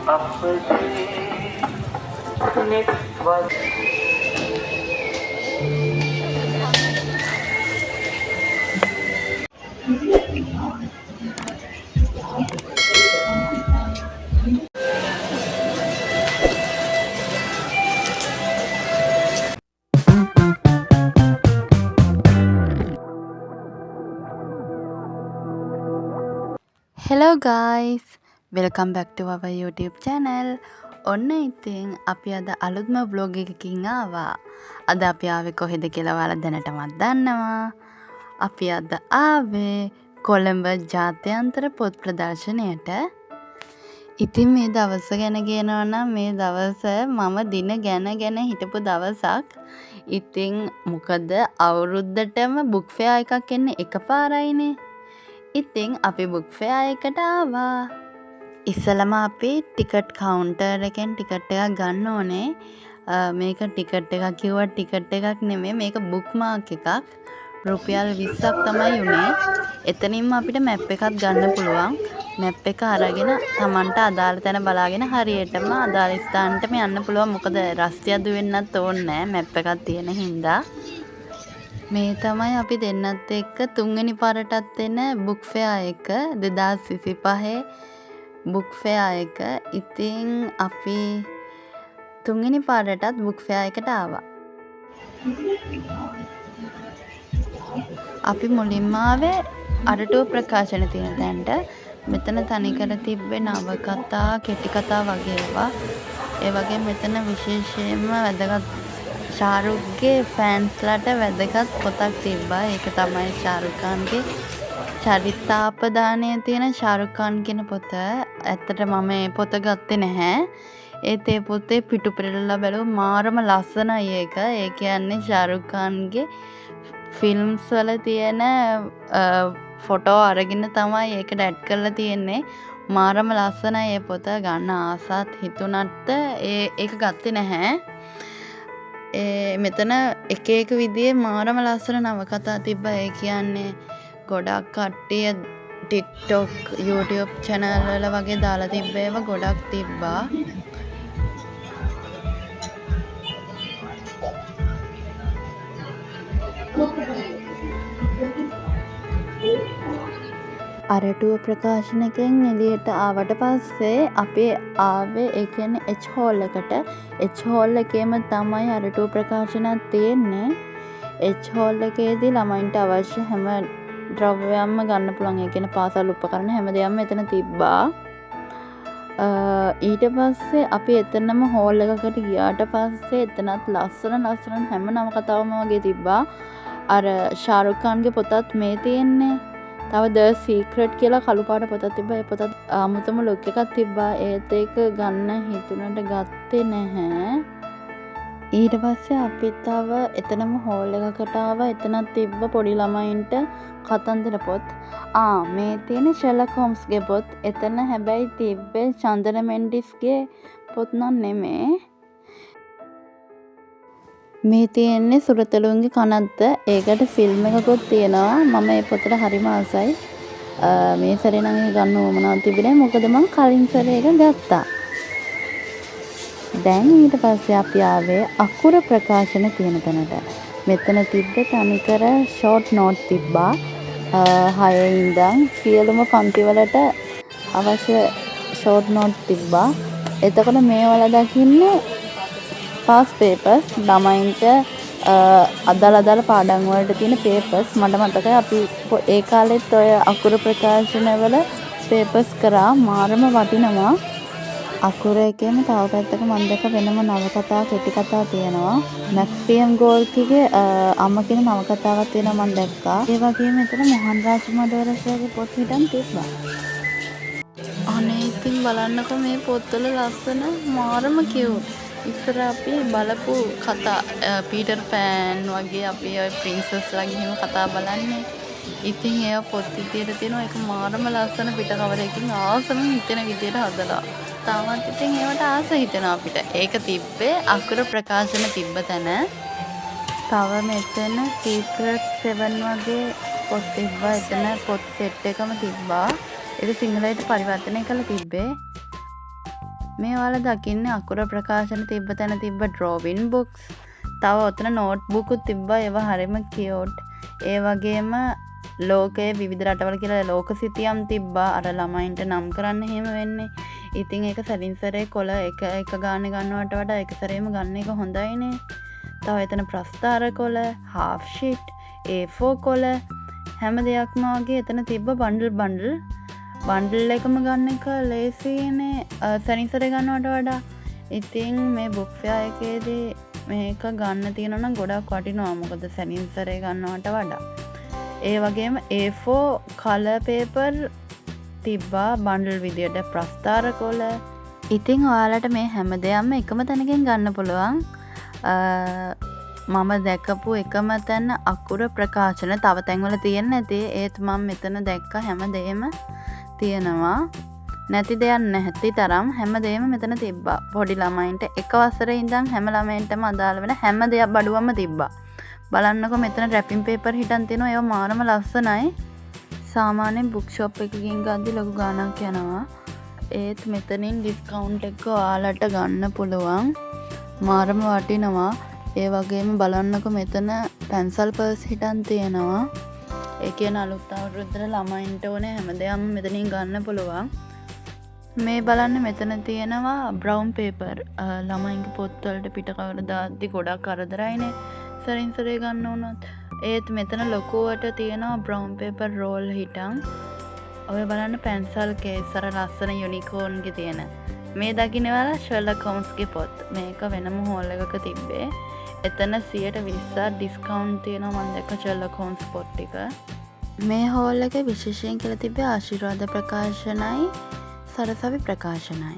Hello guys, welcome back to our YouTube channel. ඔන්න ඉතින් අපි අද අලුත්ම vlog එකකින් ආවා. අද අපි ආවේ කොහෙද කියලා ඔයාලා දැනටමත් දන්නවා. අපි අද ආවේ කොළඹ ජාත්‍යන්තර පොත් ප්‍රදර්ශනයට. ඉතින් මේ දවස ගැන කියනවා නම් මේ දවස මම දින ගැන හිටපු දවසක්. ඉතින් මොකද අවුරුද්දටම බුක් ෆෙයා එකක් එන්නේ එකපාරයිනේ. ඉතින් අපි බුක් ෆෙයා එකට ආවා. ඉස්සලම අපි ටිකට් කවුන්ටර් එකෙන් ටිකට් එකක් ගන්න ඕනේ. මේක ටිකට් එකක් කිව්වා ටිකට් එකක් නෙමෙයි මේක බුක් මාක් එකක්. රුපියල් 20ක් තමයි උනේ. එතනින්ම අපිට මැප් එකක් ගන්න පුළුවන්. මැප් එක අරගෙන Tamanට අදාළ තැන බලාගෙන හරියටම අදාළ ස්ථානටම යන්න පුළුවන්. මොකද රස්තියදු වෙන්නත් ඕනේ නැහැ මැප් එකක් තියෙන හින්දා. මේ තමයි අපි දෙන්නත් එක්ක තුන්වෙනි පාරටත් එන බුක් ෆෙයා එක 2025 බුක් ෆෙයා එක. ඉතින් අපි තුන්වෙනි පාරටත් බුක් ෆෙයා එකට ආවා. අපි මුලින්ම ආවේ අරටුව ප්‍රකාශන තියෙන තැනට. මෙතන තනිකර තිබ්බේ නවකතා, කෙටි කතා වගේ ඒවා. ඒ වගේ මෙතන විශේෂයෙන්ම වැදගත් ශාරුක්ගේ ෆෑන්ස්ලාට වැදගත් පොතක් තිබ්බා. ඒක තමයි ශාරුක් ખાන්ගේ චරිතාපදානය තියෙන ශාරුක් ખાන් කියන පොත. ඇත්තට මම මේ පොත ගත්තේ නැහැ. ඒත් ඒ පොතේ පිටු පෙරලලා බැලුවා මාරම ලස්සනයි ඒක. ඒ කියන්නේ ශාරුක් ખાන්ගේ ෆිල්ම්ස් වල තියෙන ෆොටෝ අරගෙන තමයි ඒකට ඇඩ් කරලා තියෙන්නේ. මාරම ලස්සනයි ඒ පොත. ගන්න ආසත් හිතුණත් ඒක ගත්තේ නැහැ. මෙතන එක එක විදිහේ මාරම ලස්සන නවකතා තිබ්බා. ඒ කියන්නේ ගොඩක් කට්ටිය TikTok, YouTube channel වල වගේ දාලා තිබ්බ ඒවා ගොඩක් තිබ්බා. අරටුව ප්‍රකාශනකෙන් එළියට ආවට පස්සේ අපි ආවේ ඒ කියන්නේ H hall එකට. H hall එකේම තමයි අරටුව ප්‍රකාශනත් තියෙන්නේ. H hall එකේදී ළමයින්ට අවශ්‍ය හැම ද්‍රව්‍යයක්ම ගන්න පුළුවන්. ඒ කියන්නේ පාසල් උපකරණ හැම දෙයක්ම එතන තිබ්බා. ඊට පස්සේ අපි එතනම හෝල් එකකට ගියාට පස්සේ එතනත් ලස්සන හැම නවකතාවම වගේ තිබ්බා. අර ශාරුක් ખાන්ගේ පොතත් මේ තියෙන්නේ. තව The Secret කියලා කළු පාට පොතක් තිබ්බා. ඒ පොතත් අමුතුම ලුක් එකක් තිබ්බා. ඒත් ඒක ගන්න හිතුණට ගත්තේ නැහැ. ඊට පස්සේ අපි තව එතනම හෝල් එකකට ආවා. එතනත් තිබ්බ පොඩි ළමයින්ට කතන්දර පොත්. මේ තියෙන ෂර්ලොක් හෝම්ස්ගේ පොත්. එතන හැබැයි තිබ්බේ චන්දන මෙන්ඩිස්ගේ පොත් නම් නෙමෙයි. මේ තියෙන්නේ සුරතලුන්ගේ කනත්ත. ඒකට ෆිල්ම් එකකුත් තියෙනවා. මම මේ පොතට හරිම ආසයි. මේ සැරේ නම් ඒක ගන්න ඕමනාවක් තිබුණේ. මොකද මම කලින් සැරේ එක ගත්තා. දැන් ඊට පස්සේ අපි ආවේ අකුර ප්‍රකාශන තියෙන තැනට. මෙතන තිබ්බ තනිකර ෂෝට් නෝට් තිබ්බා. 6 ඉඳන් සියලුම පන්තිවලට අවශ්‍ය ෂෝට් නෝට් තිබ්බා. එතකොට මේවල දකින්නේ පාස් පේපර්ස් ළමයින්ට අදාළ පාඩම් වලට තියෙන පේපර්ස්. මට මතකයි අපි ඒ කාලෙත් ඔය අකුර ප්‍රකාශනවල පේපර්ස් කරා. මාරම වටිනවා. අකුර එකේම තව පැත්තක මම දැක්ක වෙනම නවකතා කෙටි කතා තියෙනවා. මැක්සියම් ගෝල්කිගේ අම්ම කියන නවකතාවක් තියෙනවා මම දැක්කා. ඒ වගේම එතන මොහන් රාජ් මඩවරසගේ පොත් හිටන් තිබ්බා. අනේ ඉතින් බලන්නකෝ මේ පොත්වල ලස්සන මාරම කියුට්. ඉස්සර අපි බලපු කතා පීටර් පෑන් වගේ අපි ඔය ප්‍රින්සස්ලා ගිහින් කතා බලන්නේ. ඉතින් ඒවා පොත් විදියට තියෙනවා. ඒක මාරම ලස්සන පිට කවර එකකින් ආසම හිතෙන විදියට හදලා. තාමත් ඉතින් ඒවට ආස හිතෙනවා අපිට. ඒක තිබ්බේ අකුර ප්‍රකාශන තිබ්බ තැන. තව මෙතන Secret 7 වගේ පොත් තිබ්බා. එතන පොත් සෙට් එකම තිබ්බා. ඒක සිංහලයට පරිවර්තනය කරලා තිබ්බේ. මේ ඔයාලා දකින්නේ අකුර ප්‍රකාශන තිබ්බ තැන තිබ්බ ඩ්‍රෝවින් බුක්ස්. තව ඔතන නෝට් බුකුත් තිබ්බා. ඒවා හරිම කියුට්. ඒ වගේම ලෝකයේ විවිධ රටවල් කියලා ලෝක සිතියම් තිබ්බා. අර ළමයින්ට නම් කරන්න එහෙම වෙන්නේ. ඉතින් ඒක සැරින් සැරේ කොළ එක ගානේ ගන්නවට වඩා එක සැරේම ගන්න එක හොඳයිනේ. තව එතන ප්‍රස්ථාර කොළ, half sheet, A4 කොළ හැම දෙයක්ම වගේ එතන තිබ්බ බන්ඩල් එකම ගන්න එක ලේසියිනේ සැරින් සැරේ ගන්නවට වඩා. ඉතින් මේ බුක් ෆෙයා එකේදී මේක ගන්න තියෙනවා නම් ගොඩක් වටිනවා. මොකද සැරින් සැරේ ගන්නවට වඩා. ඒ වගේම A4 කලර් පේපර් තිබ්බා බන්ඩල් විදියට ප්‍රස්ථාර කොළ. ඉතින් ඔයාලට මේ හැම දෙයක්ම එකම තැනකින් ගන්න පුළුවන්. මම දැකපු එකම තැන අකුර ප්‍රකාශන තව තැන්වල තියෙන්නේ නැති. ඒත් මම මෙතන දැක්ක හැම දෙයක්ම තියෙනවා. නැති දෙයක් නැති තරම් හැම දෙයක්ම මෙතන තිබ්බා. පොඩි ළමයින්ට එක වසරේ ඉඳන් හැම ළමයින්ටම අදාළ වෙන හැම දෙයක් බඩුවම තිබ්බා. බලන්නකො මෙතන රැපින් පේපර් හිටන් තියෙනවා. ඒවා මාරම ලස්සනයි. සාමාන්‍යයෙන් බුක් ෂොප් එකකින් ගද්දි ලොකු ගාණක් යනවා. ඒත් මෙතනින් ඩිස්කවුන්ට් එක ඔයාලට ගන්න පුළුවන්. මාරම වටිනවා. ඒ වගේම බලන්නකො මෙතන පැන්සල් පර්ස් හිටන් තියෙනවා. ඒ කියන්නේ අලුත් අවුරුද්දට ළමයින්ට ඕනේ හැම දෙයක්ම මෙතනින් ගන්න පුළුවන්. මේ බලන්න මෙතන තියෙනවා බ්‍රවුන් පේපර්. ළමයින්ගේ පොත්වලට පිට කවර දාද්දි ගොඩක් කරදරයිනේ. සරින් සරේ ගන්න උනොත්. ඒත් මෙතන ලොකුවට තියෙනවා බ්‍රවුන් පේපර් රෝල් හිටන්. ඔය බලන්න පැන්සල් කේස් අර ලස්සන යුනිකෝර්න්ගේ තියෙන. මේ දකින්න වල ෂර්ලොක් හෝම්ස්ගේ පොත්. මේක වෙනම හෝල් එකක තිබ්බේ. එතන 120ක් ඩිස්කවුන්ට් තියෙනවා. මම දැක්ක ෂර්ලොක් හෝම්ස් පොත් ටික. මේ හෝල් එකේ විශේෂයෙන් කියලා තිබ්බේ ආශිර්වාද ප්‍රකාශනයි සරසවි ප්‍රකාශනයි.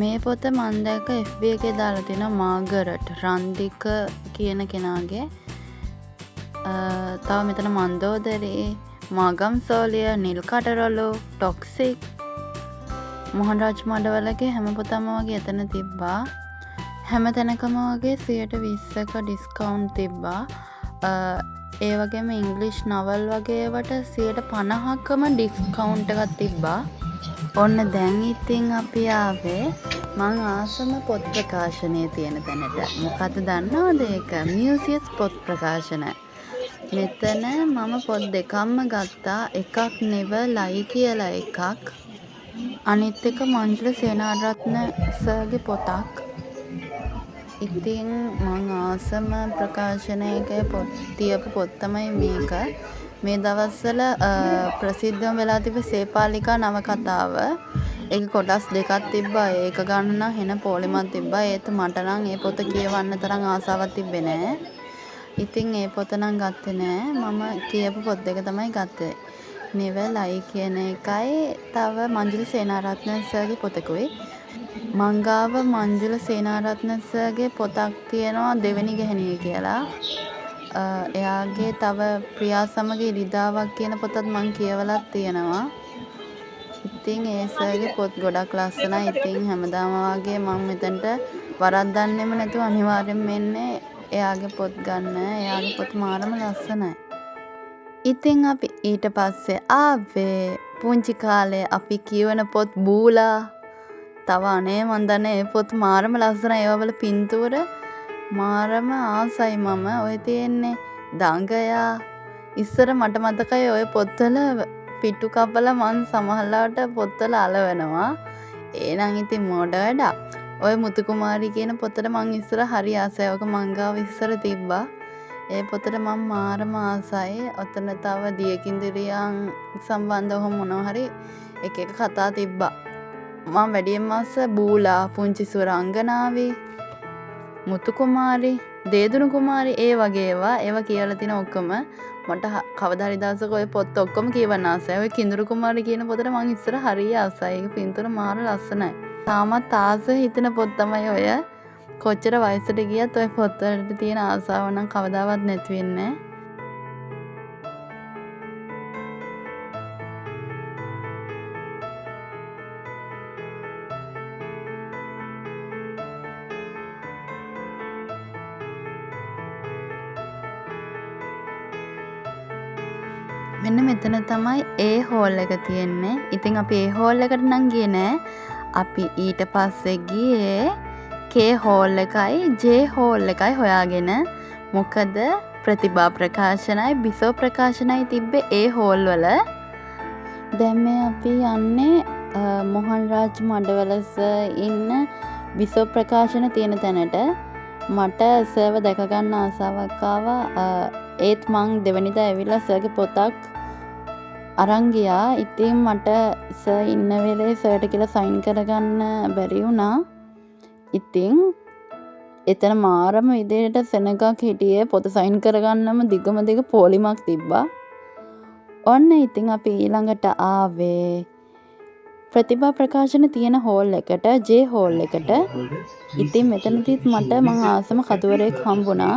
මේ පොත මම දැක්ක FB එකේ දාලා තියෙනවා මාගරට් රන්දික කියන කෙනාගේ. තව මෙතන මන්දෝදරේ, මාගම් සෝලිය, නිල් කටරොළු, ටොක්සික්, මොහන් රාජ් මඩවලගේ හැම පොතම වගේ එතන තිබ්බා. හැම තැනකම වගේ 120ක ඩිස්කවුන්ට් තිබ්බා. ඒ වගේම ඉංග්ලිෂ් නවල් වගේවට 50%කම ඩිස්කවුන්ට් එකක් තිබ්බා. ඔන්න දැන් ඉතින් අපි ආවේ මං ආසම පොත් ප්‍රකාශනය තියෙන තැනට. මොකද්ද දන්නවද ඒක? මියුසියස් පොත් ප්‍රකාශන. මෙතන මම පොත් දෙකක්ම ගත්තා. එකක් නෙවලයි කියලා එකක්. අනිත් එක මංජුල සේනාරත්න සර්ගේ පොතක්. ඉතින් මං ආසම ප්‍රකාශනයක පොත් තියපු පොත් තමයි මේක. මේ දවස්වල ප්‍රසිද්ධම වෙලා තිබෙ සේපාලිකා නවකතාව. ඒක කොටස් දෙකක් තිබ්බා. ඒක ගන්න නම් හෙන පොලිමක් තිබ්බා. ඒත් මට නම් ඒ පොත කියවන්න තරම් ආසාවක් තිබ්බේ නෑ. ඉතින් ඒ පොත නම් ගත්තේ නෑ. මම කියපු පොත් දෙක තමයි ගත්තේ. නෙවලයි කියන එකයි තව මංජුල සේනාරත්න සර්ගේ පොතකුයි. මංගාව මංජුල සේනාරත්න සර්ගේ පොතක් තියෙනවා දෙවෙනි ගැහණිය කියලා. එයාගේ තව ප්‍රියා සමග ඉරිදාවක් කියන පොතත් මං කියවලත් තියෙනවා. ඉතින් ඒ සර්ගේ පොත් ගොඩක් ලස්සනයි. ඉතින් හැමදාම වගේ මම මෙතනට වරද්දන්නෙම නැතුව අනිවාර්යෙන්ම එන්නේ එයාගේ පොත් ගන්න. එයාගේ පොත් මාරම ලස්සනයි. ඉතින් අපි ඊට පස්සේ ආවේ පුංචි කාලේ අපි කියවන පොත් බූලා. තව අනේ මන් දන්නේ ඒ පොත් මාරම ලස්සනයි. ඒවා වල පින්තූර මාරම ආසයි මම. ඔය තියෙන්නේ දඟයා. ඉස්සර මට මතකයි ඔය පොත්වල පිටු කපලා මං සමහරලාට පොත්වල අලවනවා. ඒනම් ඉතින් මොඩ වැඩක්. ඔය මුතු කුමාරි කියන පොතට මං ඉස්සර හරි ආසයි. ඔක මං ගාව ඉස්සර තිබ්බා. ඒ පොතට මම මාරම ආසයි. ඔතන තව දියකින්දිරියන් සම්බන්ධව මොනවා හරි එක එක කතා තිබ්බා. මම වැඩියෙන්ම ආස බූලා, පුංචි සුරංගනාවේ, මුතු කුමාරි, දේදුණු කුමාරි ඒ වගේ ඒවා කියලා තියෙන ඔක්කොම මට කවදා හරි දවසක ඔය පොත් ඔක්කොම කියවන්න ආසයි. ඔය කිඳුරු කුමාරි කියන පොතට මං ඉස්සර හරිය ආසයි. ඒක පින්තූර මාර ලස්සනයි. තාමත් ආස හිතෙන පොත් තමයි ඔය. කොච්චර වයසට ගියත් ඔය පොත් වලට තියෙන ආසාව නම් කවදාවත් නැති වෙන්නේ නැහැ. මෙන්න මෙතන තමයි ඒ හෝල් එක තියෙන්නේ. ඉතින් අපි ඒ හෝල් එකට නම් ගියේ නෑ. අපි ඊට පස්සේ ගියේ K හෝල් එකයි J හෝල් එකයි හොයාගෙන. මොකද ප්‍රතිභා ප්‍රකාශනයි බිසෝ ප්‍රකාශනයි තිබ්බේ ඒ හෝල් වල. දැන් මේ අපි යන්නේ මොහන් රාජ් මඩවලස ඉන්න බිසෝ ප්‍රකාශන තියෙන තැනට. මට සර්ව දැක ගන්න ආසාවක් ආවා. ඒත් මං දෙවනිදා ඇවිල්ලා සර්ගේ පොතක් අරන් ගියා. ඉතින් මට සර් ඉන්න වෙලේ සර්ට කියලා සයින් කරගන්න බැරි වුණා. ඉතින් එතන මාරම විදිහට සෙනගක් හිටියේ. පොත සයින් කරගන්නම දිගම දිග පොලිමක් තිබ්බා. ඔන්න ඉතින් අපි ඊළඟට ආවේ ප්‍රතිභා ප්‍රකාශන තියෙන හෝල් එකට, J හෝල් එකට. ඉතින් මෙතනදිත් මට මං ආසම කතුවරයෙක් හම්බුණා.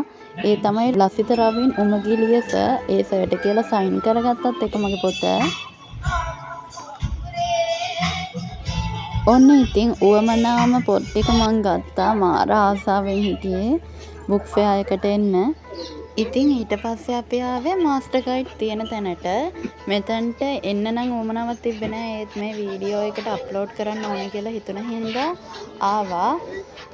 ඒ තමයි ලසිත රවින් උමගිලිය සර්. ඒ සර්ට කියලා සයින් කරගත්තත් එක මගේ පොත. ඔන්න ඉතින් උවමනාම පොත් ටික මං ගත්තා. මාර ආසාවෙන් හිටියේ බුක් ෆෙයා එකට එන්න. ඉතින් ඊට පස්සේ අපි ආවේ මාස්ටර් ගයිඩ් තියෙන තැනට. මෙතනට එන්න නම් උවමනාවක් තිබ්බේ නෑ. ඒත් මේ වීඩියෝ එකට අප්ලෝඩ් කරන්න ඕනේ කියලා හිතුණ හින්දා ආවා.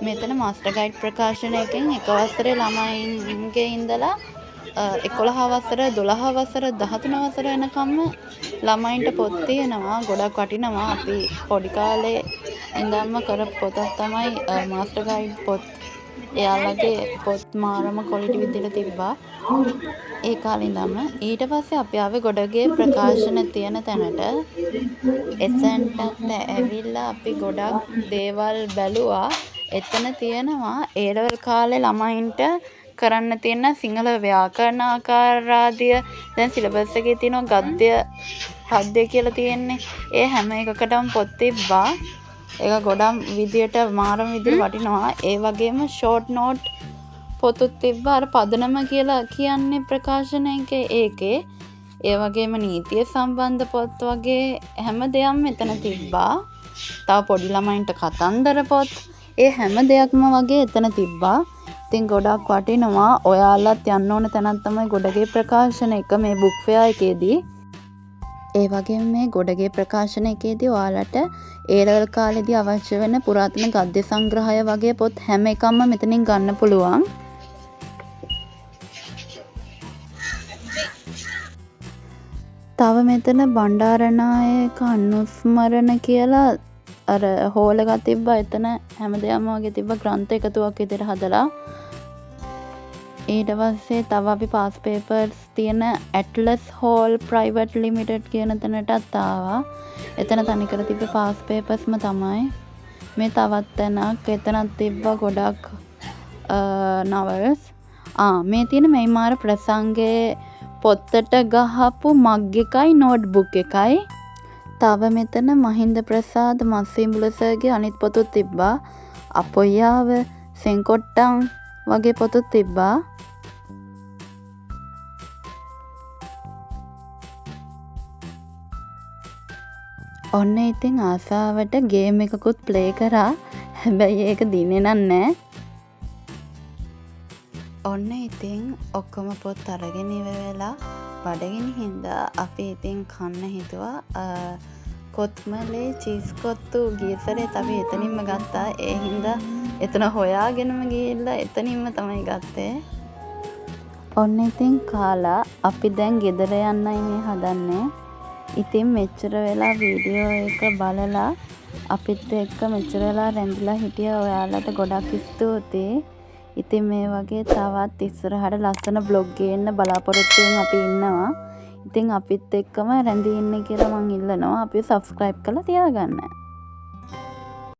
මෙතන මාස්ටර් ගයිඩ් ප්‍රකාශනයකින් එක වසරේ ළමයින්ගේ ඉඳලා 11 වසර 12 වසර 13 වසර වෙනකම්ම ළමයින්ට පොත් තියෙනවා. ගොඩක් වටිනවා. අපි පොඩි කාලේ ඉඳන්ම කරපු පොතක් තමයි මාස්ටර් ගයිඩ් පොත්. එයාලගේ පොත් මාරම ක්වොලිටි විදිහට තිබ්බා ඒ කාලේ ඉඳන්ම. ඊට පස්සේ අපි ආවේ ගොඩගේ ප්‍රකාශන තියෙන තැනට. එතනටත් ඇවිල්ලා අපි ගොඩක් දේවල් බැලුවා. එතන තියෙනවා ඒ ලෙවල් කාලේ ළමයින්ට කරන්න තියෙන සිංහල ව්‍යාකරණ ආකාරාදිය. දැන් සිලබස් එකේ තියෙනවා ගද්‍ය පද්‍ය කියලා තියෙන්නේ. ඒ හැම එකකටම පොත් තිබ්බා. ඒක ගොඩක් විදියට මාරම විදියට වටිනවා. ඒ වගේම ෂෝට් නෝට් පොතුත් තිබ්බා. අර පදනම කියලා කියන්නේ ප්‍රකාශනයේ ඒකේ. ඒ වගේම නීතිය සම්බන්ධ පොත් වගේ හැම දෙයක්ම මෙතන තිබ්බා. තව පොඩි ළමයින්ට කතන්දර පොත්. ඒ හැම දෙයක්ම වගේ එතන තිබ්බා. ඉතින් ගොඩක් වටිනවා. ඔයාලත් යන්න ඕන තැනක් තමයි ගොඩගේ ප්‍රකාශන එක මේ බුක් ෆෙයා එකේදී. ඒ වගේම මේ ගොඩගේ ප්‍රකාශන එකේදී ඔයාලට ඒ ලෙවල් කාලේදී අවශ්‍ය වෙන පුරාතන ගද්‍ය සංග්‍රහය වගේ පොත් හැම එකක්ම මෙතනින් ගන්න පුළුවන්. තව මෙතන බණ්ඩාරනායක අනුස්මරණ කියලා අර හෝල් එකක් තිබ්බා. එතන හැමදේම වගේ තිබ්බා ග්‍රන්ථ එකතුවක් විදිහට හදලා. ඊට පස්සේ තව අපි පාස් පේපර්ස් තියෙන ඇට්ලස් හෝල් ප්‍රයිවට් ලිමිටඩ් කියන තැනටත් ආවා. එතන තනිකර තිබ්බ පාස් පේපර්ස්ම තමයි. මේ තවත් තැනක් එතනත් තිබ්බා ගොඩක් නවල්ස්. මේ තියෙන මෙයිමාර ප්‍රසංගයේ පොත්තට ගහපු මග් එකයි නෝට්බුක් එකයි. තව මෙතන මහින්ද ප්‍රසාද් මස්සිඹුල සර්ගේ අනිත් පොතුත් තිබ්බා. අපොయ్యాව සෙන්කොට්ටම් වගේ පොතුත් තිබ්බා. ඔන්න ඉතින් ආසාවට ගේම් එකකුත් ප්ලේ කරා. හැබැයි ඒක දිනේ නෑ. ඔන්න ඉතින් ඔක්කොම පොත් අරගෙන ඉවර වෙලා බඩගිනි හින්දා අපි ඉතින් කන්න හිතුවා. කොත්මලේ චීස් කොත්තු ගිය සැරේත් අපි එතනින්ම ගත්තා. ඒ හින්දා එතන හොයාගෙනම ගිහිල්ලා එතනින්ම තමයි ගත්තේ. ඔන්න ඉතින් කාලා අපි දැන් ගෙදර යන්නයි මේ හදන්නේ. ඉතින් මෙච්චර වෙලා වීඩියෝ එක බලලා අපිත් එක්ක මෙච්චර වෙලා රැඳිලා හිටිය ඔයාලට ගොඩක් ස්තුතියි. ඉතින් මේ වගේ තවත් ඉස්සරහට ලස්සන බ්ලොග් ගේන්න බලාපොරොත්තු වෙමින් අපි ඉන්නවා. ඉතින් අපිත් එක්කම රැඳී ඉන්න කියලා මං ඉල්ලනවා. අපි සබ්ස්ක්‍රයිබ් කරලා තියාගන්න.